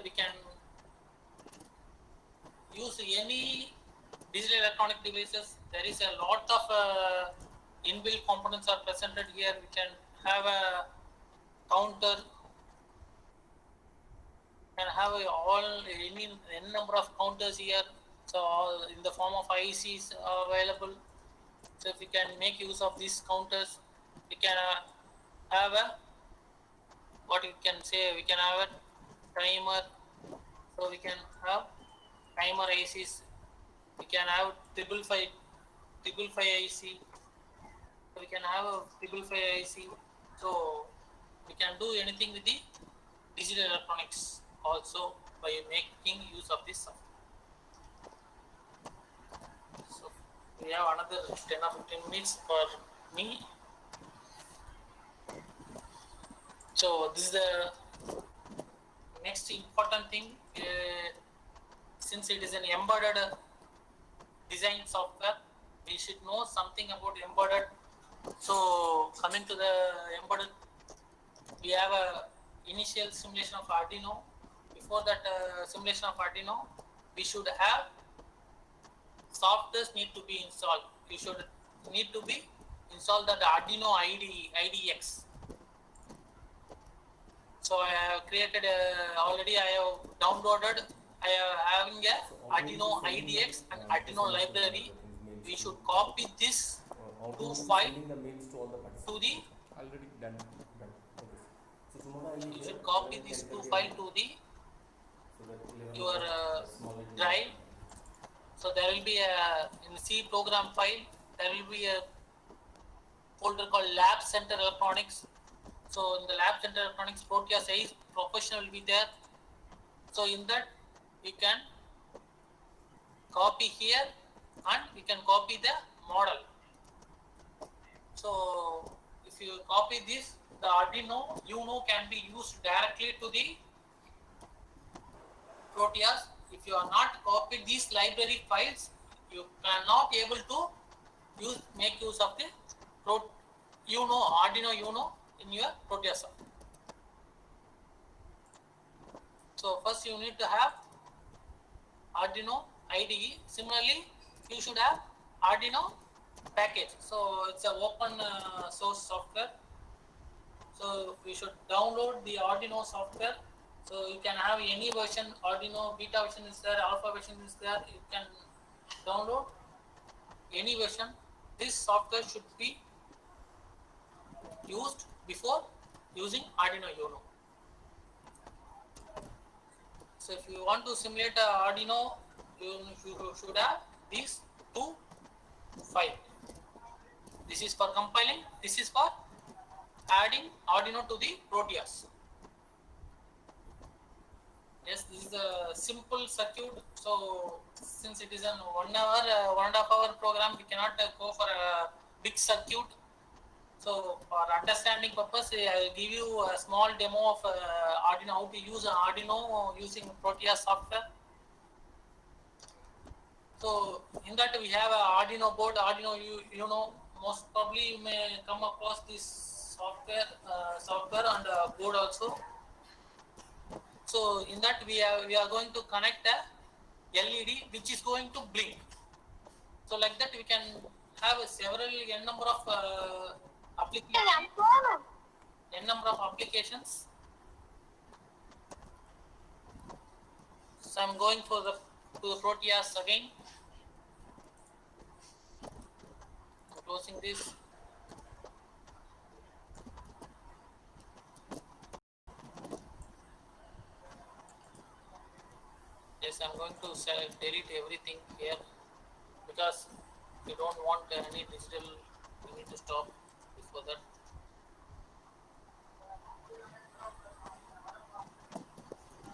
we can use any digital electronic devices. There is a lot of inbuilt components are presented here. We can have a counter, can have any n number of counters here. So all in the form of ICs are available. So if we can make use of these counters, we can have a what we can say. We can have a timer. So we can have timer ICs. We can have triple five IC. We can have a triple five IC. So we can do anything with the digital electronics also by making use of this software. So we have another 10 or 15 minutes for me. So this is the next important thing. Since it is an embedded design software, we should know something about embedded. So coming to the embedded, we have a initial simulation of Arduino. Before that simulation of Arduino, we should have softwares need to be installed. You should need to be installed the Arduino IDX. So I have created already. I have downloaded. I am having a Arduino IDX and Arduino library. We should copy this to file to the already done. Okay. you should copy this to file to the your drive. So there will be a in C program file. There will be a folder called Lab Center Electronics. So in the Lab Center Electronics, Proteus ACE Professional will be there. So in that we can copy here and we can copy the model. So if you copy this, the Arduino Uno can be used directly to the Proteus. If you are not copied these library files, you cannot able to make use of the Arduino Uno in your Proteus. So first you need to have Arduino IDE. Similarly, you should have Arduino package. So it's an open source software. So we should download the Arduino software. So you can have any version. Arduino beta version is there, alpha version is there. You can download any version. This software should be used before using Arduino Uno. So if you want to simulate Arduino, you should have these two files. This is for compiling. This is for adding Arduino to the Proteus. Yes, this is a simple circuit. So since it is an 1 hour, 1.5 hour program, we cannot go for a big circuit. So for understanding purpose, I will give you a small demo of Arduino, how to use Arduino using Proteus software. So in that we have a Arduino board, Arduino Uno. Most probably you may come across this software and board also. So in that we are going to connect a LED which is going to blink. So like that we can have several n number of applications. So I'm going to the Proteus again. I'm closing this. Yes, I'm going to delete everything here because we don't want any digital. We need to stop before that.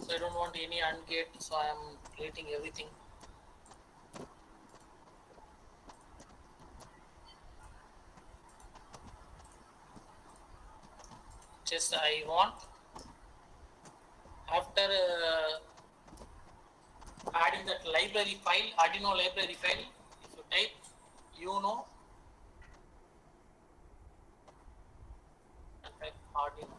So I don't want any AND gate, so I am deleting everything. Just I want after adding that library file, Arduino library file, if you type Uno and type Arduino.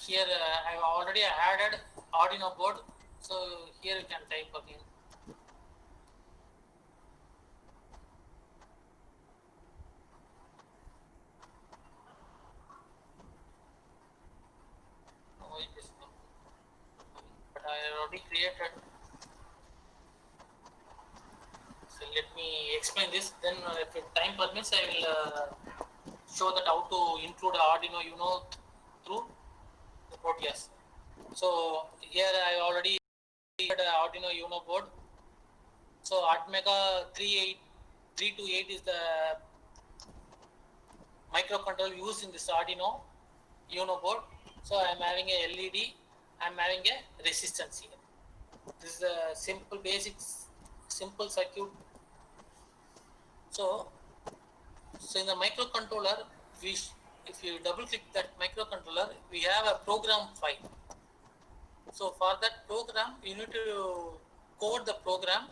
here I have already added Arduino board, so here you can type again. Oh, it is not. But I already created. So let me explain this. Then, if time permits, I will show that how to include Arduino Uno through the Proteus. So here I already created Arduino Uno board. So Atmega 328 is the microcontroller used in this Arduino Uno board. So I am having a LED. I am having a resistance here. This is a simple simple circuit. So in the microcontroller, if you double click that microcontroller, we have a program file. So for that program, you need to code the program.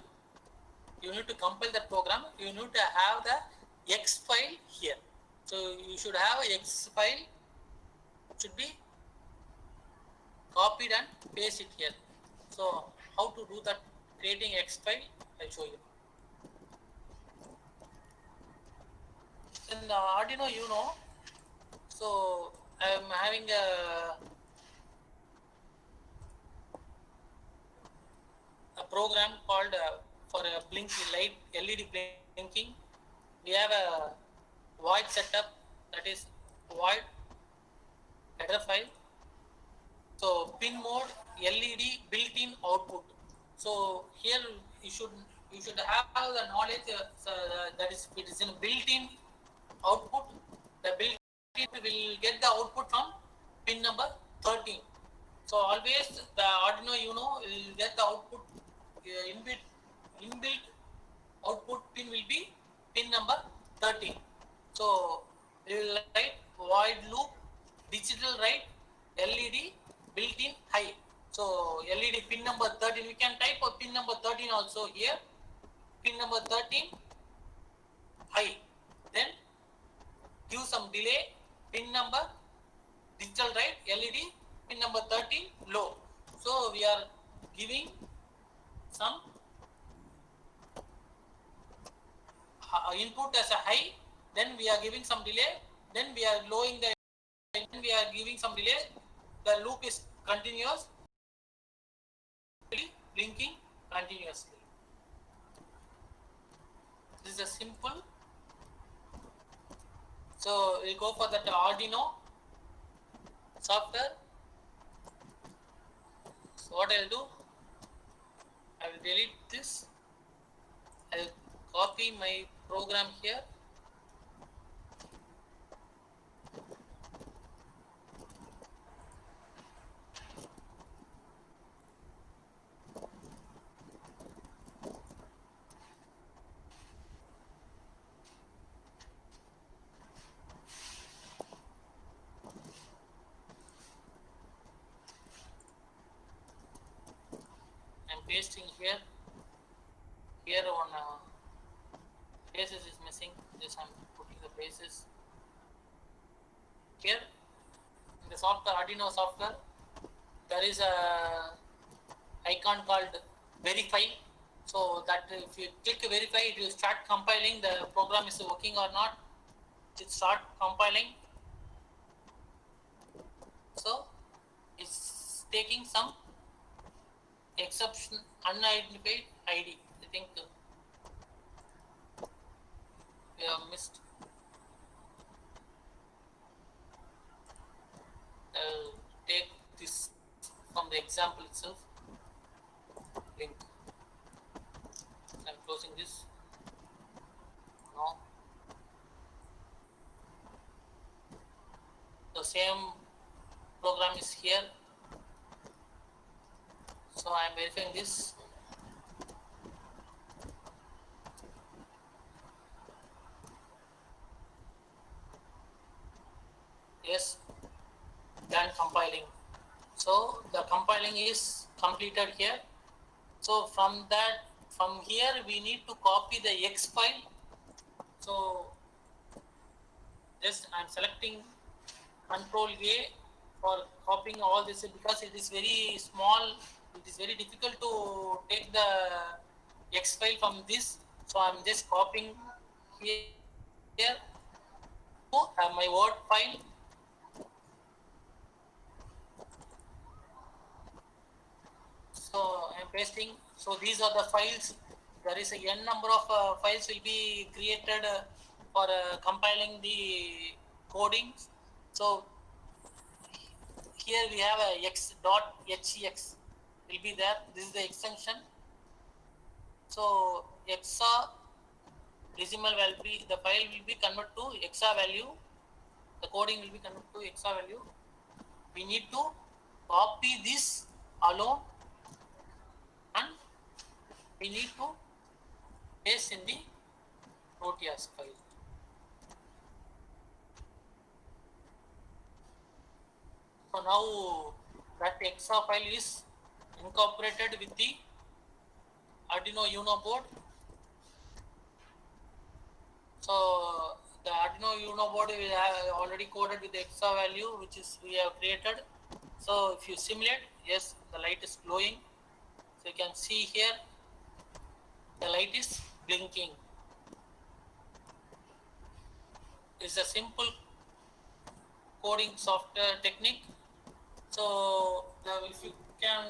You need to compile that program. You need to have the X file here. So you should have a X file. It should be copied and paste it here. So how to do that? Creating X file, I'll show you. In the Arduino Uno, so I am having a program called for a blinking light, LED blinking. We have a void setup, that is void header file. So pin mode, LED built-in output. So here you should have the knowledge that is, it is in built-in output. The built-in will get the output from pin number 13. So always the Arduino Uno will get the output, inbuilt output pin will be pin number 13. So we will write void loop digital write LED built-in high. So LED pin number 13, we can type a pin number 13 also here. Pin number 13 high. Then give some delay, pin number digital write LED pin number 13 low. So we are giving some input as a high, then we are giving some delay, then we are lowering the, then we are giving some delay. The loop is continuous, blinking continuously. This is a simple. So we go for that Arduino software. So what I'll do, I will delete this. I'll copy my program here. I'm pasting here. Here on basis is missing. This I'm putting the basis here. In the software, Arduino software, there is a icon called verify. So that if you click verify, it will start compiling the program is working or not. It start compiling. So it's taking some exception unidentified ID. I think we have missed. I'll take this from the example itself. Link. I'm closing this. No. The same program is here. So I am verifying this. Yes, done compiling. So the compiling is completed here. So from here we need to copy the X file. So just I'm selecting Control A for copying all this, because it is very small. It is very difficult to take the X file from this. So I'm just copying here to my Word file. So I'm pasting. So these are the files. There is a n number of files will be created for compiling the codings. So here we have a x.hex will be there. This is the extension. So hexa decimal will be, the file will be converted to hexa value. The coding will be converted to hexa value. We need to copy this alone, and we need to paste in the Proteus file. So now that hexa file is incorporated with the Arduino Uno board. So the Arduino Uno board we have already coded with the hexa value, which is we have created. So if you simulate, yes, the light is glowing. So you can see here the light is blinking. It's a simple coding software technique. So if you can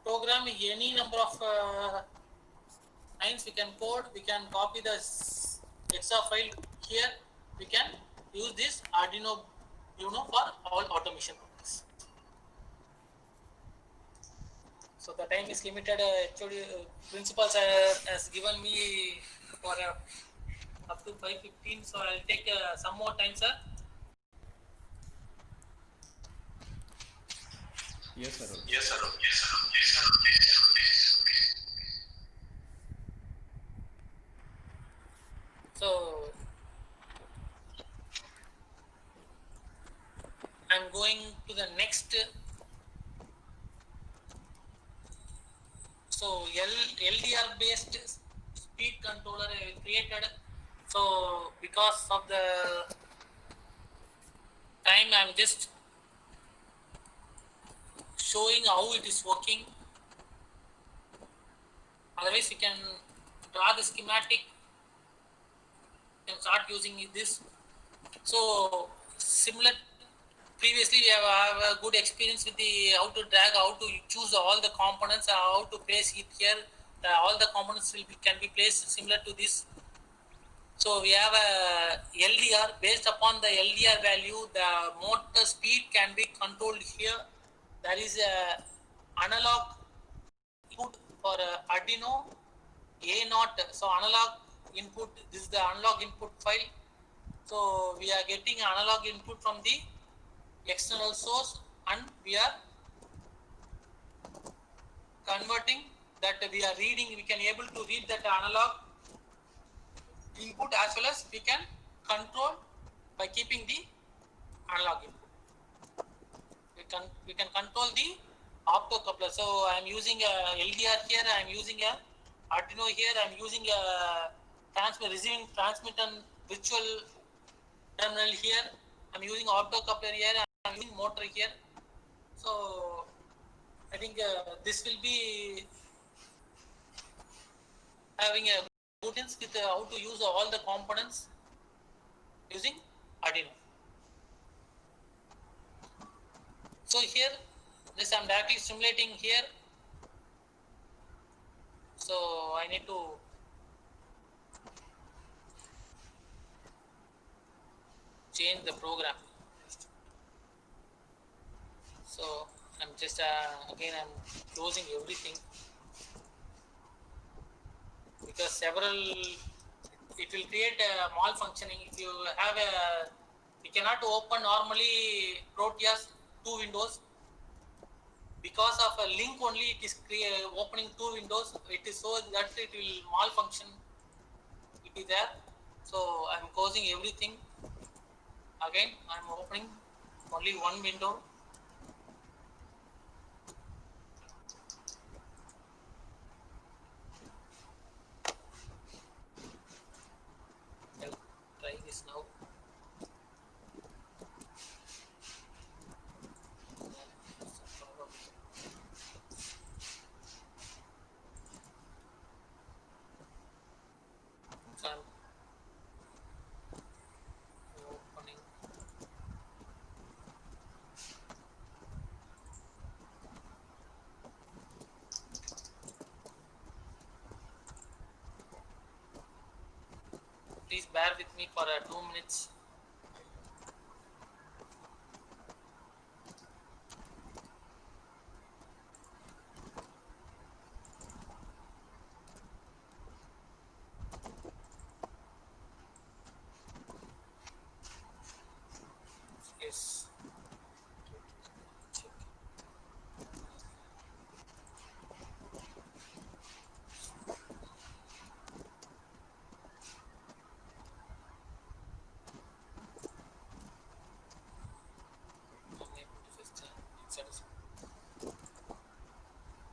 program any number of lines, we can code, we can copy the hexa file here. We can use this Arduino Uno for all automation purposes. So the time is limited. Actually, principals has given me for up to 5:15. So I'll take some more time, sir. Yes, sir. Yes, sir. So I'm going to the next. So LDR based speed controller created. So because of the time, I'm just showing how it is working. Otherwise, you can draw the schematic and start using this. So similar, previously we have a good experience with the how to drag, how to choose all the components, how to place it here. All the components can be placed similar to this. So we have a LDR. Based upon the LDR value, the motor speed can be controlled here. There is a analog input for Arduino A0. So analog input, this is the analog input file. So we are getting analog input from the external source, and we are converting that. We are reading, we can able to read that analog input, as well as we can control by keeping the analog input. We can control the optocoupler. So I am using a LDR here, I am using a Arduino here, I am using a receiving transmit and virtual terminal here, I am using optocoupler here, I am using motor here. So I think this will be having a good sense with how to use all the components using Arduino. So here, this I am directly simulating here. So I need to change the program. So I'm just again I'm closing everything, because several it will create a malfunctioning. If you have a, you cannot open normally Proteus two windows, because of a link only it is opening two windows. It is so that it will malfunction. It is there. So I'm closing everything. Again I'm opening only one window. I'll try this now. bear with me for 2 minutes. Yes.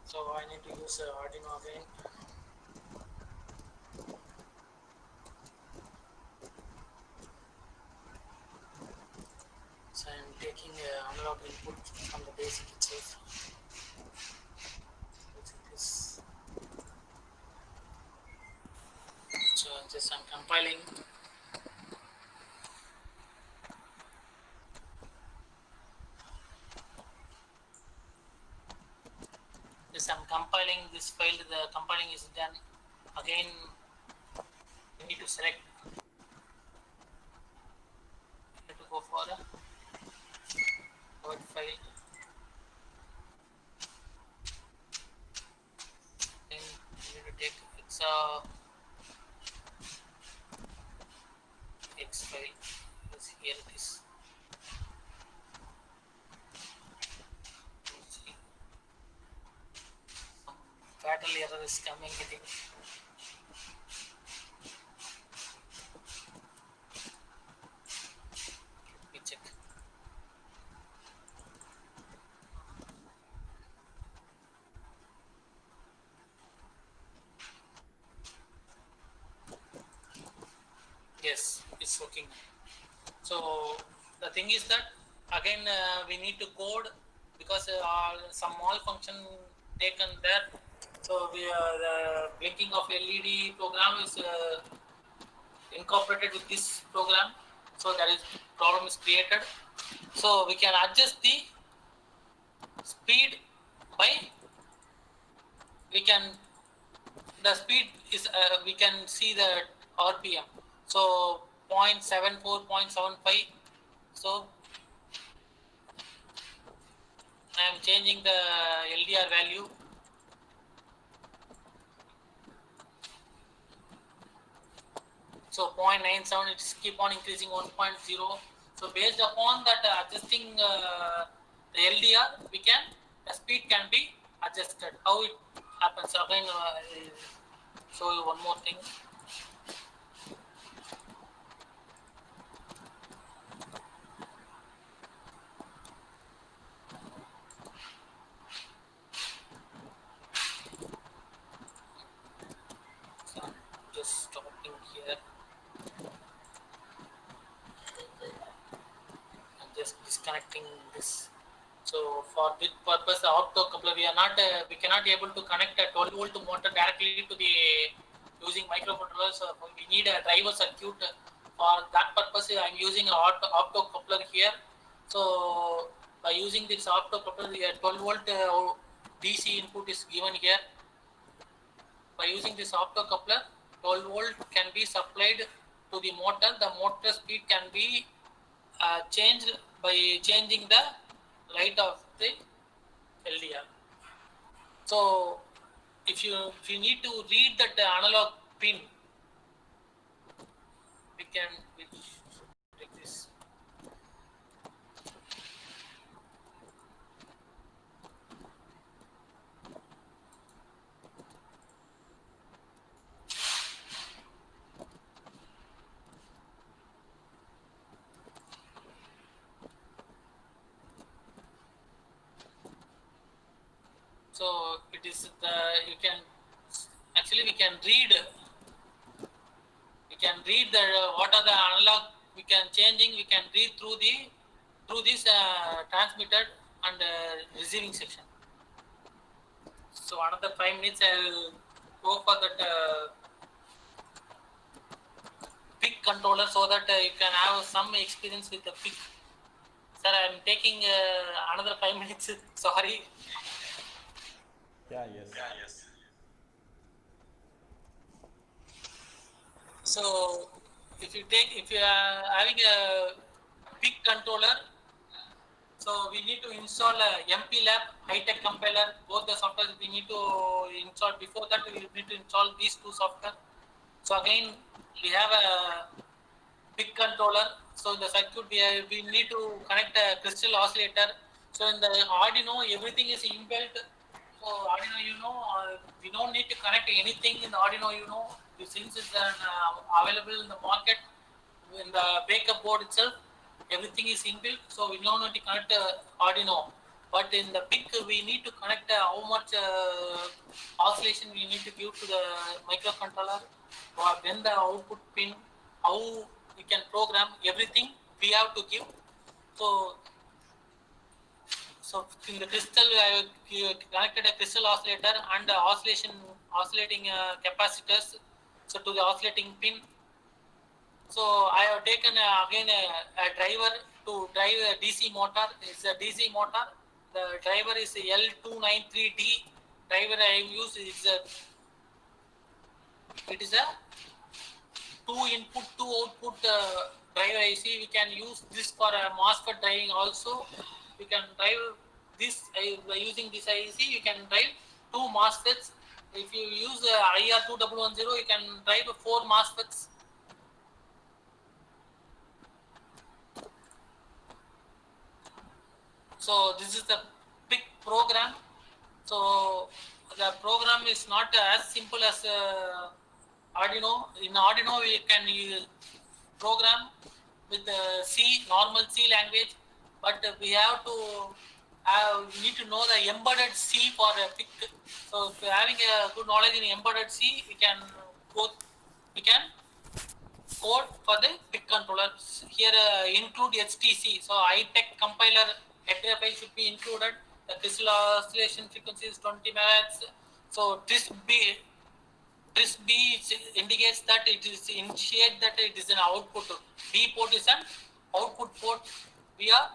So I need to use Arduino again. So I'm taking analog input from the basic itself. So I'm compiling. I'm compiling this file. The compiling is done. Again, you need to select. You need to go for the Word file. Then you need to take X file. Yes, here it is. Fatal error is coming. I think. Let me check. Yes, it's working. So the thing is that again we need to code because some malfunction taken there. So the blinking of LED program is incorporated with this program. So that is problem is created. So we can adjust the speed by the speed is we can see the RPM. So 0.74, 0.75. So I am changing the LDR value. So 0.97, it's keep on increasing 1.0. So based upon that adjusting the LDR, the speed can be adjusted. How it happens? Again, I'll show you one more thing. So I'm just stopping here. I'm just disconnecting this. So for this purpose, the optocoupler we cannot able to connect a 12 volt motor directly to the using microcontroller. So we need a driver circuit. For that purpose, I am using an optocoupler here. So by using this optocoupler, the 12 volt DC input is given here. By using this optocoupler, 12 volt can be supplied to the motor. The motor speed can be changed by changing the light of the LDR. So if you need to read that analog pin, we can take this. So it is we can read. We can read the what are the analog we can changing. We can read through this transmitter and receiving section. So another 5 minutes I'll go for that PIC controller so that you can have some experience with the PIC. Sir, I'm taking another 5 minutes. Sorry. So if you are having a big controller, so we need to install a MPLAB high-tech compiler. Both the software we need to install. Before that, we need to install these two software. So again, we have a big controller. So in the circuit, we need to connect a crystal oscillator. So in the Arduino, everything is inbuilt. So Arduino, we don't need to connect anything in the Arduino, since it's available in the market, in the backup board itself, everything is inbuilt. So we don't need to connect Arduino. But in the PIC, we need to connect how much oscillation we need to give to the microcontroller, or when the output pin, how we can program everything we have to give. So in the crystal, I connected a crystal oscillator and oscillating capacitors. So to the oscillating pin. So I have taken again a driver to drive a DC motor. It's a DC motor. The driver is L293D. Driver I have used is it is a 2 input 2 output driver IC. We can use this for MOSFET driving also. We can drive this by using this IC. You can drive 2 MOSFETs. If you use IR2110, you can drive 4 MOSFETs. So this is the big program. So the program is not as simple as Arduino. In Arduino, we can program with C, normal C language, but we have to we need to know the embedded C for a PIC. So if you're having a good knowledge in embedded C, we can code for the PIC controller. Here include HTC. So high-tech compiler HFI should be included. The crystal oscillation frequency is 20 MHz. So this B indicates that it is initiate that it is an output. D port is an output port. We are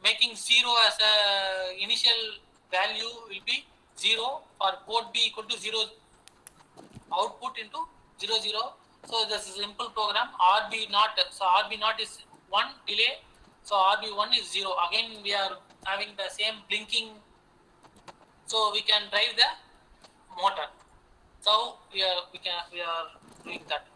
making 0 as a initial value will be 0 for port B equal to 0 output into 0 0. So this is a simple program. RB naught. So RB naught is 1 delay. So RB1 is 0. Again we are having the same blinking. So we can drive the motor. So we are doing that.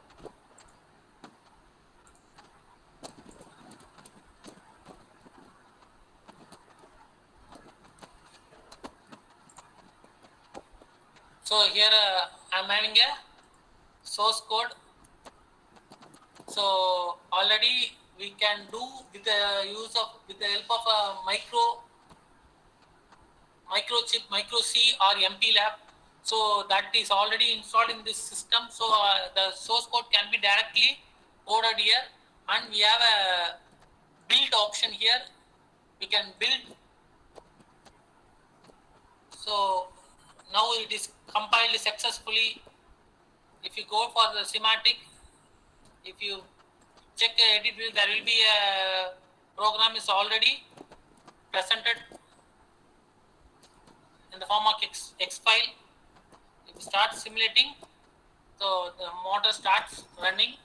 So here I am having a source code. So already we can do with the help of a microchip, micro C or MPLAB. So that is already installed in this system. So the source code can be directly coded here, and we have a build option here. We can build. So now it is compiled successfully. If you go for the schematic, if you check edit view, there will be a program is already presented in the form of X file. If you start simulating, so the motor starts running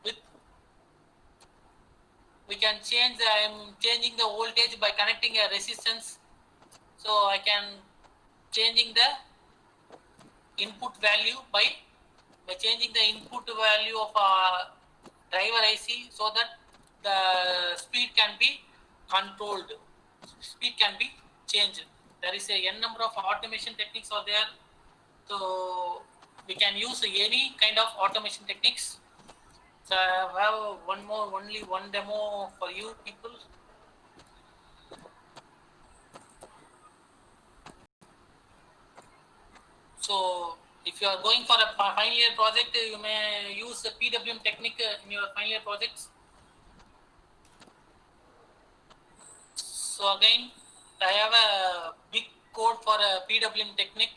with. We can change. I am changing the voltage by connecting a resistance. So I can changing the input value by changing the input value of a driver IC, so that the speed can be controlled. Speed can be changed. There is a n number of automation techniques are there. So we can use any kind of automation techniques. So I have only one demo for you people. So if you are going for a final year project, you may use the PWM technique in your final year projects. So again, I have a big code for a PWM technique.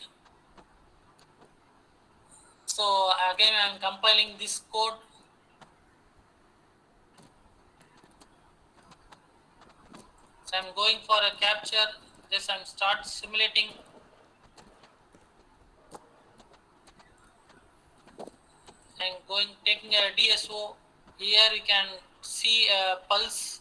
So again, I am compiling this code. So I am going for a capture. Just I am start simulating. I am taking a DSO. Here you can see a pulse.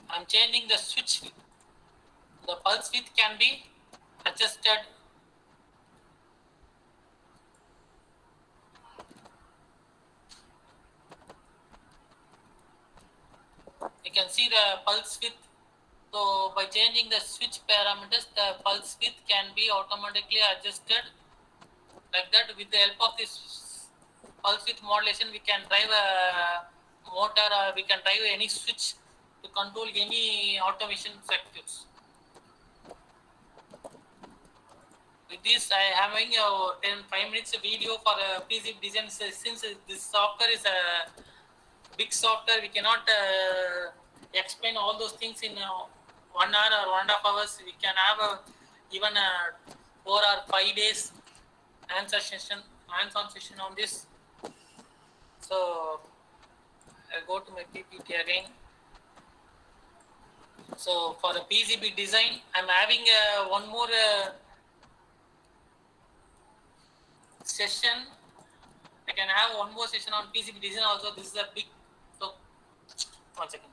I'm changing the switch width. The pulse width can be adjusted. You can see the pulse width. So by changing the switch parameters, the pulse width can be automatically adjusted like that. With the help of this pulse width modulation, we can drive a motor or we can drive any switch to control any automation circuits. With this, I am having a 5 minutes video for a PCB design. Since this software is a big software, we cannot explain all those things in 1 hour or 1.5 hours. We can have even 4 or 5 days hands-on session on this. So I go to my PPT again. So for the PCB design, I'm having one more session. I can have one more session on PCB design also. This is a big. So 1 second.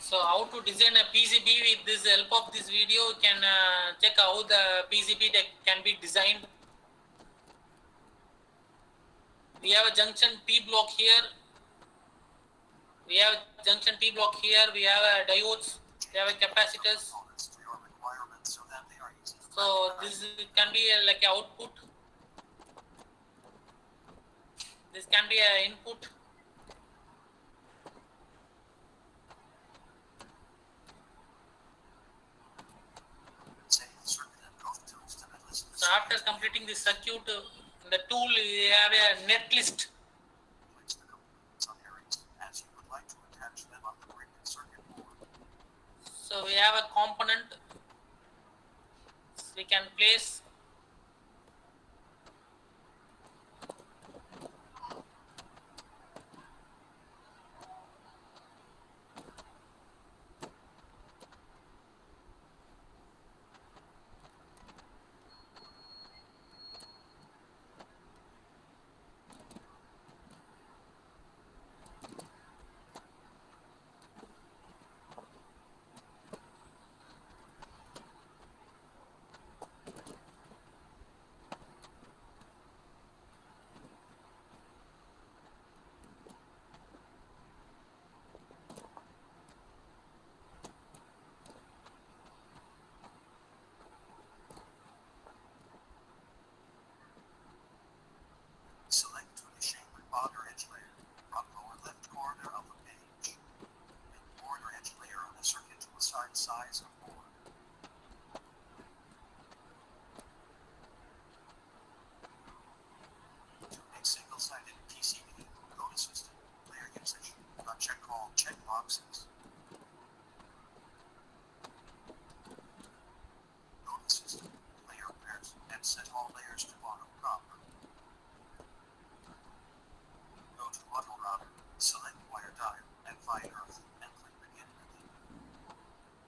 So how to design a PCB with this help of this video, you can check how the PCB can be designed. We have a junction P block here. We have a junction P block here. We have a diodes. We have a capacitors. So this can be like an output. This can be an input. So after completing this circuit, the tool, we have a net list. So we have a component. We can place.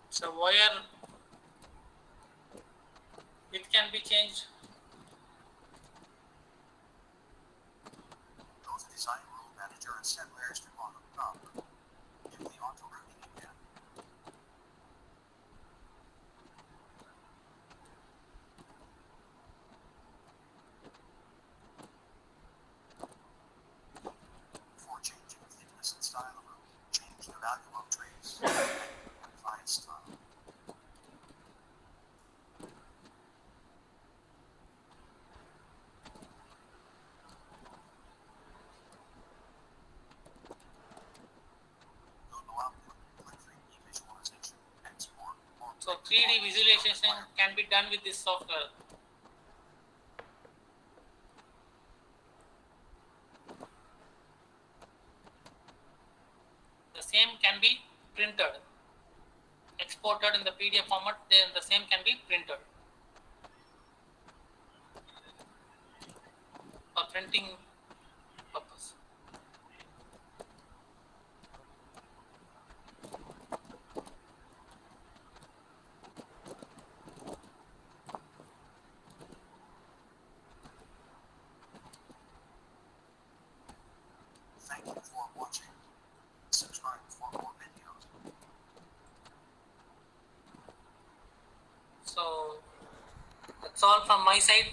So wire width can be changed. Go to Design Rule Manager and set layers to bottom top. Give the auto routing again. For changing thickness and style of route, change the value of trace. Modify style. Go to output, click 3D visualization, export. So 3D visualization can be done with this software. The same can be printed, exported in the PDF format. Then the same can be printed for printing purpose. Thank you for watching. Subscribe for more videos. So that's all from my side.